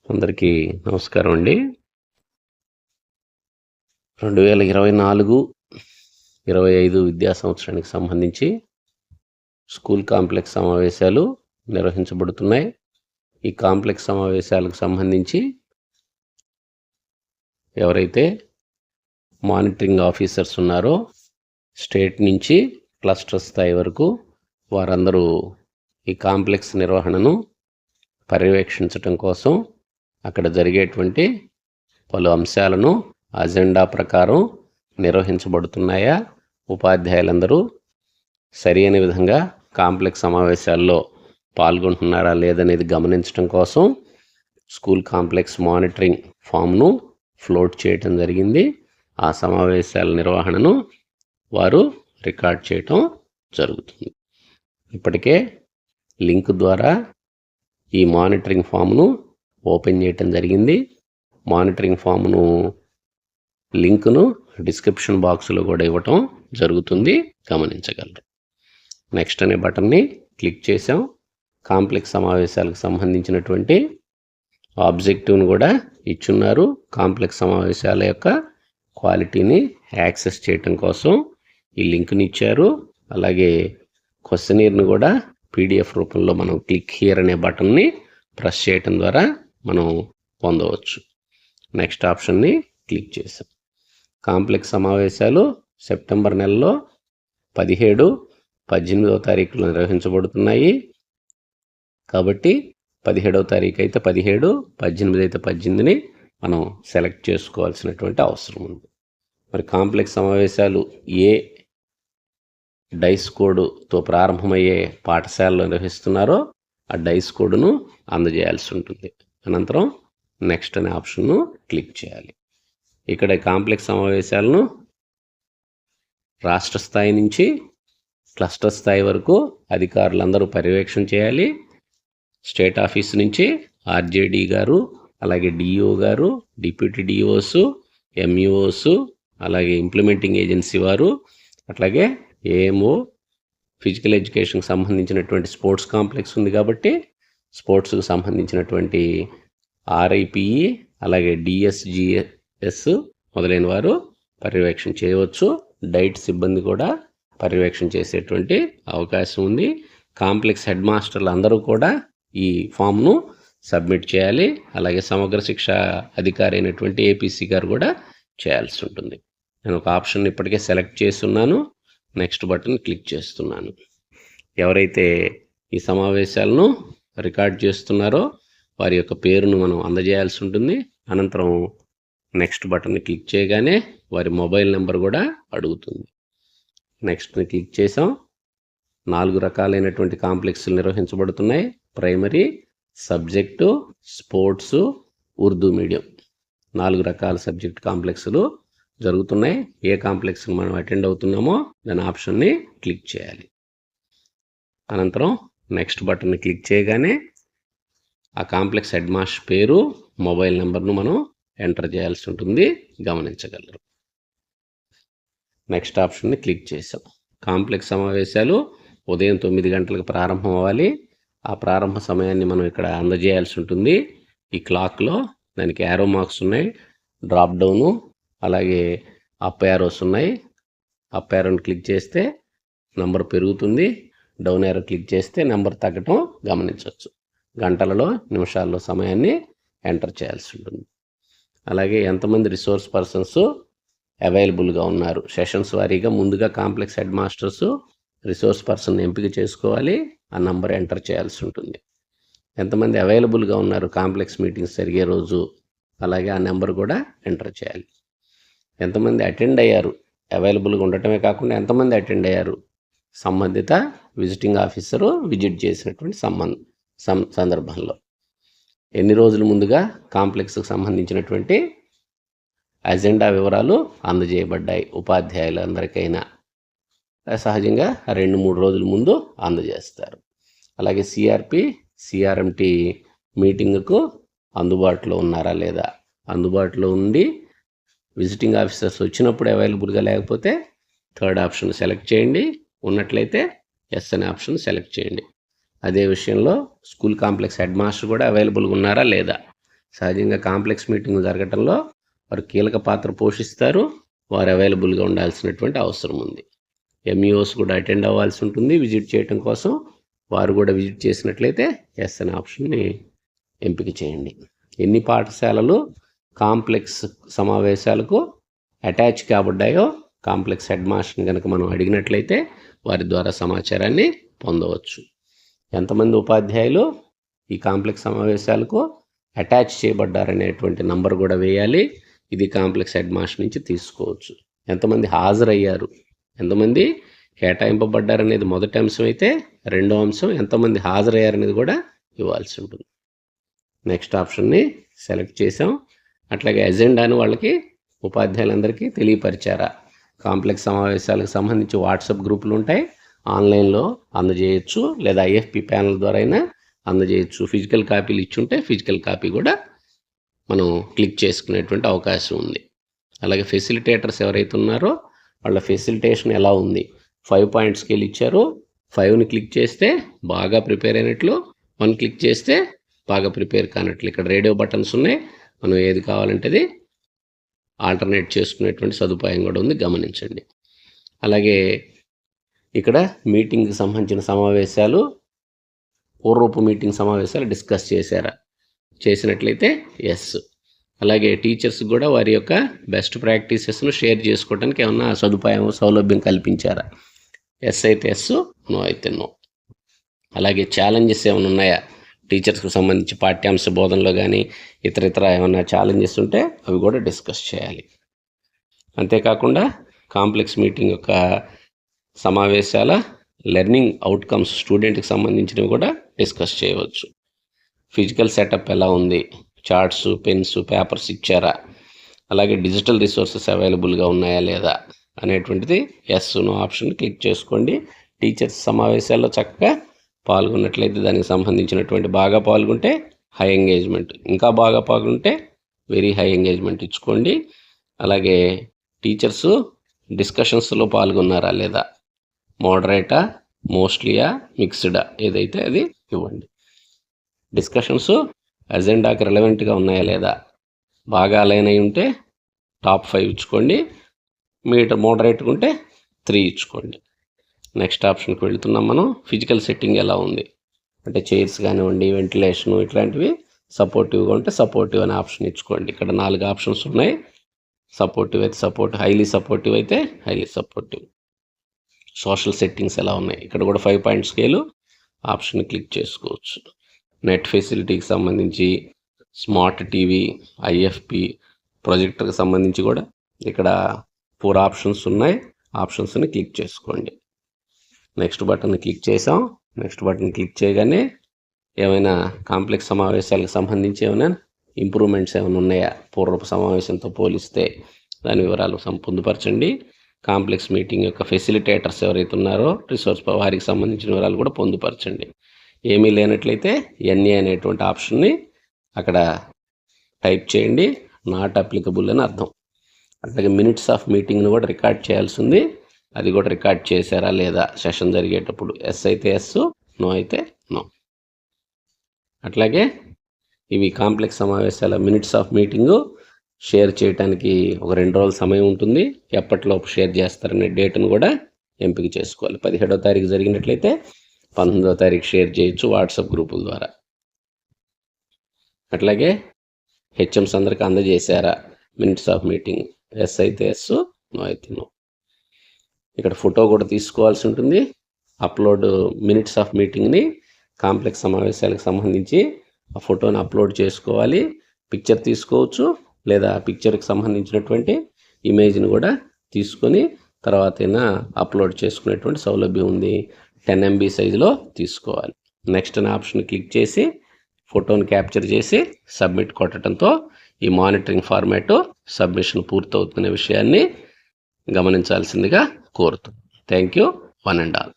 అందరికీ నమస్కారం అండి. 2024-25 విద్యా సంవత్సరానికి సంబంధించి స్కూల్ కాంప్లెక్స్ సమావేశాలు నిర్వహించబడుతున్నాయి. ఈ కాంప్లెక్స్ సమావేశాలకు సంబంధించి ఎవరైతే మానిటరింగ్ ఆఫీసర్స్ ఉన్నారో స్టేట్ నుంచి క్లస్టర్ స్థాయి వరకు వారందరూ ఈ కాంప్లెక్స్ నిర్వహణను పర్యవేక్షించటం కోసం అక్కడ జరిగేటువంటి పలు అంశాలను అజెండా ప్రకారం నిర్వహించబడుతున్నాయా, ఉపాధ్యాయులందరూ సరి అయిన విధంగా కాంప్లెక్స్ సమావేశాల్లో పాల్గొంటున్నారా లేదనేది గమనించడం కోసం స్కూల్ కాంప్లెక్స్ మానిటరింగ్ ఫామ్ను ఫ్లోట్ చేయటం జరిగింది. ఆ సమావేశాల నిర్వహణను వారు రికార్డ్ చేయటం జరుగుతుంది. ఇప్పటికే లింక్ ద్వారా ఈ మానిటరింగ్ ఫామ్ను ఓపెన్ చేయటం జరిగింది. మానిటరింగ్ ఫామ్ను లింక్ను డిస్క్రిప్షన్ బాక్స్లో కూడా ఇవ్వటం జరుగుతుంది, గమనించగలరు. నెక్స్ట్ అనే బటన్ని క్లిక్ చేసాం. కాంప్లెక్స్ సమావేశాలకు సంబంధించినటువంటి ఆబ్జెక్టివ్ను కూడా ఇచ్చున్నారు. కాంప్లెక్స్ సమావేశాల యొక్క క్వాలిటీని యాక్సెస్ చేయటం కోసం ఈ లింక్ని ఇచ్చారు. అలాగే క్వశ్చనీర్ను కూడా పీడిఎఫ్ రూపంలో మనం క్లిక్ హియర్ అనే బటన్ని ప్రెస్ చేయటం ద్వారా మనం పొందవచ్చు. నెక్స్ట్ ఆప్షన్ని క్లిక్ చేసాం. కాంప్లెక్స్ సమావేశాలు సెప్టెంబర్ నెలలో 17, 18వ తారీఖులో నిర్వహించబడుతున్నాయి. కాబట్టి 17వ తారీఖు అయితే 17, 18 అయితే 18ని మనం సెలెక్ట్ చేసుకోవాల్సినటువంటి అవసరం ఉంది. మరి కాంప్లెక్స్ సమావేశాలు ఏ డైస్ కోడ్తో ప్రారంభమయ్యే పాఠశాలలో నిర్వహిస్తున్నారో ఆ డైస్ కోడ్ను అందజేయాల్సి ఉంటుంది. అనంతరం నెక్స్ట్ అనే ఆప్షన్ను క్లిక్ చేయాలి. ఇక్కడ కాంప్లెక్స్ సమావేశాలను రాష్ట్ర స్థాయి నుంచి క్లస్టర్ స్థాయి వరకు అధికారులందరూ పర్యవేక్షణ చేయాలి. స్టేట్ ఆఫీస్ నుంచి ఆర్జేడీ గారు, అలాగే డిఓ గారు, డిప్యూటీ డిఓస్, ఎంఈఓస్, అలాగే ఇంప్లిమెంటింగ్ ఏజెన్సీ వారు, అట్లాగే ఏఎంఓ, ఫిజికల్ ఎడ్యుకేషన్కి సంబంధించినటువంటి స్పోర్ట్స్ కాంప్లెక్స్ ఉంది కాబట్టి స్పోర్ట్స్కి సంబంధించినటువంటి ఆర్ఐపిఈ, అలాగే డిఎస్జిఎస్ మొదలైన వారు పర్యవేక్షణ చేయవచ్చు. డైట్ సిబ్బంది కూడా పర్యవేక్షణ చేసేటువంటి అవకాశం ఉంది. కాంప్లెక్స్ హెడ్ మాస్టర్లు అందరూ కూడా ఈ ఫామ్ను సబ్మిట్ చేయాలి. అలాగే సమగ్ర శిక్ష అధికారి అయినటువంటి ఏపీసీ గారు కూడా చేయాల్సి ఉంటుంది. నేను ఒక ఆప్షన్ ఇప్పటికే సెలెక్ట్ చేస్తున్నాను. నెక్స్ట్ బటన్ క్లిక్ చేస్తున్నాను. ఎవరైతే ఈ సమావేశాలను రికార్డ్ చేస్తున్నారో వారి యొక్క పేరును మనం అందజేయాల్సి ఉంటుంది. అనంతరం నెక్స్ట్ బటన్ని క్లిక్ చేయగానే వారి మొబైల్ నెంబర్ కూడా అడుగుతుంది. నెక్స్ట్ని క్లిక్ చేసాం. 4 రకాలైనటువంటి కాంప్లెక్స్లు నిర్వహించబడుతున్నాయి. Primary, subject, sports, Urdu medium 4 రకాల సబ్జెక్ట్ కాంప్లెక్స్లు జరుగుతున్నాయి. ఏ కాంప్లెక్స్ని మనం అటెండ్ అవుతున్నామో దాని ఆప్షన్ని క్లిక్ చేయాలి. అనంతరం నెక్స్ట్ బటన్ని క్లిక్ చేయగానే ఆ కాంప్లెక్స్ హెడ్ మాస్టర్ పేరు, మొబైల్ నెంబర్ను మనం ఎంటర్ చేయాల్సి ఉంటుంది, గమనించగలరు. నెక్స్ట్ ఆప్షన్ని క్లిక్ చేసాం. కాంప్లెక్స్ సమావేశాలు ఉదయం 9 గంటలకు ప్రారంభం అవ్వాలి. ఆ ప్రారంభ సమయాన్ని మనం ఇక్కడ అందజేయాల్సి ఉంటుంది. ఈ క్లాక్లో దానికి యారో మార్క్స్ ఉన్నాయి, డ్రాప్ డౌను, అలాగే అప్ యారోస్ ఉన్నాయి. అప్ యారోని క్లిక్ చేస్తే నెంబర్ పెరుగుతుంది, డౌన్ యారో క్లిక్ చేస్తే నెంబర్ తగ్గటం గమనించవచ్చు. గంటలలో, నిమిషాల్లో సమయాన్ని ఎంటర్ చేయాల్సి ఉంటుంది. అలాగే ఎంతమంది రిసోర్స్ పర్సన్స్ అవైలబుల్గా ఉన్నారు, సెషన్స్ వారీగా ముందుగా complex head masters resource person ఎంపిక చేసుకోవాలి. ఆ నంబర్ ఎంటర్ చేయాల్సి ఉంటుంది. ఎంతమంది అవైలబుల్గా ఉన్నారు కాంప్లెక్స్ మీటింగ్స్ జరిగే రోజు, అలాగే ఆ నెంబర్ కూడా ఎంటర్ చేయాలి. ఎంతమంది అటెండ్ అయ్యారు, అవైలబుల్గా ఉండటమే కాకుండా ఎంతమంది అటెండ్ అయ్యారు, సంబంధిత విజిటింగ్ ఆఫీసరు విజిట్ చేసినటువంటి సందర్భంలో ఎన్ని రోజుల ముందుగా కాంప్లెక్స్కి సంబంధించినటువంటి అజెండా వివరాలు అందజేయబడ్డాయి ఉపాధ్యాయులందరికైనా. సహజంగా 2-3 రోజుల ముందు అందజేస్తారు. అలాగే సిఆర్ఎంటీ మీటింగ్కు అందుబాటులో ఉన్నారా లేదా, అందుబాటులో ఉండి విజిటింగ్ ఆఫీసర్స్ వచ్చినప్పుడు అవైలబుల్గా లేకపోతే థర్డ్ ఆప్షన్ సెలెక్ట్ చేయండి, ఉన్నట్లయితే ఎస్ అనే ఆప్షన్ సెలెక్ట్ చేయండి. అదే విషయంలో స్కూల్ కాంప్లెక్స్ హెడ్ మాస్టర్ కూడా అవైలబుల్గా ఉన్నారా లేదా, సహజంగా కాంప్లెక్స్ మీటింగ్ జరగటంలో వారు కీలక పాత్ర పోషిస్తారు. వారు అవైలబుల్గా ఉండాల్సినటువంటి అవసరం ఉంది. ఎంఈఓస్ కూడా అటెండ్ అవ్వాల్సి ఉంటుంది విజిట్ చేయటం కోసం. వారు కూడా విజిట్ చేసినట్లయితే ఎస్ అనే ఆప్షన్ని ఎంపిక చేయండి. ఎన్ని పాఠశాలలు కాంప్లెక్స్ సమావేశాలకు అటాచ్ కాబడ్డాయో కాంప్లెక్స్ హెడ్ మాస్టర్ని కనుక మనం అడిగినట్లయితే వారి ద్వారా సమాచారాన్ని పొందవచ్చు. ఎంతమంది ఉపాధ్యాయులు ఈ కాంప్లెక్స్ సమావేశాలకు అటాచ్ చేయబడ్డారనేటువంటి నంబర్ కూడా వేయాలి. ఇది కాంప్లెక్స్ హెడ్ మాస్టర్ నుంచి తీసుకోవచ్చు. ఎంతమంది హాజరయ్యారు, ఎంతమంది కేటాయింపబడ్డారనేది మొదటి అంశం అయితే, రెండో అంశం ఎంతమంది హాజరయ్యారనేది కూడా ఇవ్వాల్సి ఉంటుంది. నెక్స్ట్ ఆప్షన్ని సెలెక్ట్ చేసాం. అట్లాగే ఎజెండాను వాళ్ళకి ఉపాధ్యాయులందరికీ తెలియపరిచారా. కాంప్లెక్స్ సమావేశాలకు సంబంధించి వాట్సాప్ గ్రూపులు ఉంటాయి, ఆన్లైన్లో అందజేయచ్చు, లేదా ఐఎఫ్పి ప్యానల్ ద్వారా అయినా అందజేయచ్చు. ఫిజికల్ కాపీలు ఇచ్చుంటే ఫిజికల్ కాపీ కూడా మనం క్లిక్ చేసుకునేటువంటి అవకాశం ఉంది. అలాగే ఫెసిలిటేటర్స్ ఎవరైతే ఉన్నారో వాళ్ళ ఫెసిలిటేషన్ ఎలా ఉంది. 5 పాయింట్ స్కేల్ ఇచ్చారు. 5ని క్లిక్ చేస్తే బాగా ప్రిపేర్ అయినట్లు, 1 క్లిక్ చేస్తే బాగా ప్రిపేర్ కానట్లు. ఇక్కడ రేడియో బటన్స్ ఉన్నాయి, మనం ఏది కావాలంటే అది ఆల్టర్నేట్ చేసుకునేటువంటి సదుపాయం కూడా ఉంది, గమనించండి. అలాగే ఇక్కడ మీటింగ్కి సంబంధించిన సమావేశాలు, పూర్వపు మీటింగ్ సమావేశాలు డిస్కస్ చేసినట్లయితే ఎస్. అలాగే టీచర్స్ కూడా వారి యొక్క బెస్ట్ ప్రాక్టీసెస్ను షేర్ చేసుకోవడానికి ఏమన్నా సదుపాయం సౌలభ్యం కల్పించారా. ఎస్ అయితే ఎస్, నో అయితే నో. అలాగే ఛాలెంజెస్ ఏమైనా ఉన్నాయా టీచర్స్కి సంబంధించి పాఠ్యాంశ బోధనలో కానీ ఇతర ఏమైనా ఛాలెంజెస్ ఉంటే అవి కూడా డిస్కస్ చేయాలి. అంతేకాకుండా కాంప్లెక్స్ మీటింగ్ యొక్క సమావేశాల లెర్నింగ్ అవుట్కమ్స్ స్టూడెంట్కి సంబంధించినవి కూడా డిస్కస్ చేయవచ్చు. ఫిజికల్ సెటప్ ఎలా ఉంది, చార్ట్స్, పెన్స్, పేపర్స్ ఇచ్చారా, అలాగే డిజిటల్ రిసోర్సెస్ అవైలబుల్గా ఉన్నాయా లేదా అనేటువంటిది ఎస్ నో ఆప్షన్ క్లిక్ చేసుకోండి. టీచర్స్ సమావేశాల్లో చక్కగా పాల్గొన్నట్లయితే దానికి సంబంధించినటువంటి బాగా పాల్గొంటే హై ఎంగేజ్మెంట్, ఇంకా బాగా పాల్గొంటే వెరీ హై ఎంగేజ్మెంట్ ఇచ్చుకోండి. అలాగే టీచర్స్ డిస్కషన్స్లో పాల్గొన్నారా లేదా, మోడరేటా, మోస్ట్లీయా, మిక్స్డా, ఏదైతే అది ఇవ్వండి. డిస్కషన్స్ అజెండాకి రిలవెంట్గా ఉన్నాయా లేదా, బాగా అలైన్ అయి ఉంటే టాప్ 5 ఇచ్చుకోండి, మోడరేట్గా ఉంటే 3 ఇచ్చుకోండి. నెక్స్ట్ ఆప్షన్కి వెళ్తున్నాం మనం. ఫిజికల్ సెట్టింగ్ ఎలా ఉంది అంటే చైర్స్ కానివ్వండి, వెంటిలేషను ఇట్లాంటివి సపోర్టివ్గా ఉంటే సపోర్టివ్ అనే ఆప్షన్ ఇచ్చుకోండి. ఇక్కడ 4 ఆప్షన్స్ ఉన్నాయి. సపోర్టివ్ అయితే సపోర్ట్, హైలీ సపోర్టివ్ అయితే హైలీ సపోర్టివ్. సోషల్ సెట్టింగ్స్ ఎలా ఉన్నాయి, ఇక్కడ కూడా 5 పాయింట్ స్కేలు ఆప్షన్ క్లిక్ చేసుకోవచ్చు. నెట్ ఫెసిలిటీకి సంబంధించి స్మార్ట్ టీవీ, ఐఎఫ్పి, ప్రొజెక్టర్కి సంబంధించి కూడా ఇక్కడ 4 ఆప్షన్స్ ఉన్నాయి. ఆప్షన్స్ని క్లిక్ చేసుకోండి. నెక్స్ట్ బటన్ క్లిక్ చేసాం. నెక్స్ట్ బటన్ క్లిక్ చేయగానే ఏమైనా కాంప్లెక్స్ సమావేశాలకు సంబంధించి ఏమైనా ఇంప్రూవ్మెంట్స్ ఏమైనా ఉన్నాయా పూర్వపు సమావేశంతో పోలిస్తే దాని వివరాలు పొందుపరచండి. కాంప్లెక్స్ మీటింగ్ యొక్క ఫెసిలిటేటర్స్ ఎవరైతే ఉన్నారో రిసోర్స్ వారికి సంబంధించిన వివరాలు కూడా పొందుపరచండి. ఏమీ లేనట్లయితే ఎన్ఏ అనేటువంటి ఆప్షన్ని అక్కడ టైప్ చేయండి. నాట్ అప్లికబుల్ అని అర్థం. అట్లాగే మినిట్స్ ఆఫ్ మీటింగ్ను కూడా రికార్డ్ చేయాల్సి ఉంది. అది కూడా రికార్డ్ చేశారా లేదా సెషన్ జరిగేటప్పుడు. ఎస్ అయితే ఎస్, నో అయితే నో. అట్లాగే ఇవి కాంప్లెక్స్ సమావేశాల మినిట్స్ ఆఫ్ మీటింగు షేర్ చేయడానికి ఒక 2 రోజుల సమయం ఉంటుంది. ఎప్పటిలోపు షేర్ చేస్తారనే డేట్ను కూడా ఎంపిక చేసుకోవాలి. 17వ తారీఖు జరిగినట్లయితే 19వ తారీఖు షేర్ చేయొచ్చు వాట్సాప్ గ్రూపుల ద్వారా. అట్లాగే హెచ్ఎంస్ అందరికీ అందజేశారా మినిట్స్ ఆఫ్ మీటింగ్. ఎస్ అయితే ఎస్, నో అయితే నో. ఇక్కడ ఫోటో కూడా తీసుకోవాల్సి ఉంటుంది. అప్లోడ్ మినిట్స్ ఆఫ్ మీటింగ్ని కాంప్లెక్స్ సమావేశాలకు సంబంధించి ఆ ఫోటోని అప్లోడ్ చేసుకోవాలి. పిక్చర్ తీసుకోవచ్చు, లేదా పిక్చర్కి సంబంధించినటువంటి ఇమేజ్ని కూడా తీసుకొని తర్వాత అయినా అప్లోడ్ చేసుకునేటువంటి సౌలభ్యం ఉంది. 10 MB సైజులో తీసుకోవాలి. నెక్స్ట్ అనే ఆప్షన్ క్లిక్ చేసి ఫోటోని క్యాప్చర్ చేసి సబ్మిట్ కొట్టడంతో ఈ మానిటరింగ్ ఫార్మాట్ సబ్మిషన్ పూర్తవుతున్న విషయాన్ని గమనించాల్సిందిగా కోరుతున్నాను. Thank you, one and all.